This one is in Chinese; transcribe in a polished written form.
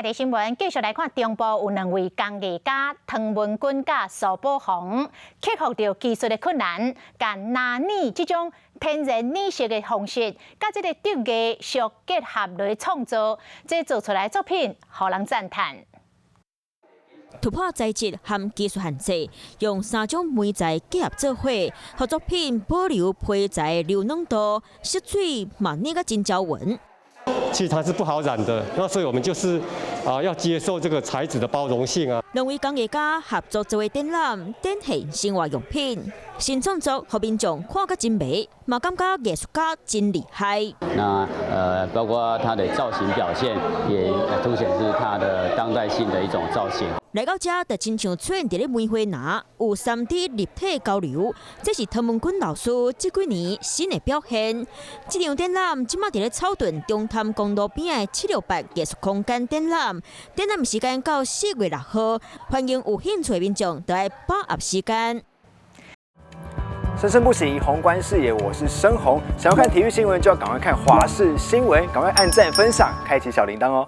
内地新闻继续来看，中部有2位工艺家汤文君甲苏宝宏克服着技术的困难，甲拿捏这种天然染色的方式，甲这个德艺术结合来创作，这做出来的作品，互人赞叹。 突破材质和技术限制，用3种媒材结合做伙，让作品保留胚材流浓度、色水嘛捏个真焦纹。其实它是不好染的，那所以我们就是要接受这个材质的包容性啊。2位工艺家合作做为展览，展现生活用品，新创作和民众看个真美，嘛感觉艺术家真厉害。那包括它的造型表现，也凸显是它的当代性的一种造型。 来到这，就亲像出现伫咧梅花拿，有3D 立体交流，这是汤文君老师这几年新的表现。这场展览即马伫咧草屯中潭公路边的768艺术空间展览，展览时间到4月6号，欢迎有兴趣的民众都来把握时间。生生不息，宏观视野，我是申宏。想要看体育新闻，就要赶快看华视新闻，赶快按赞、分享、开启小铃铛哦。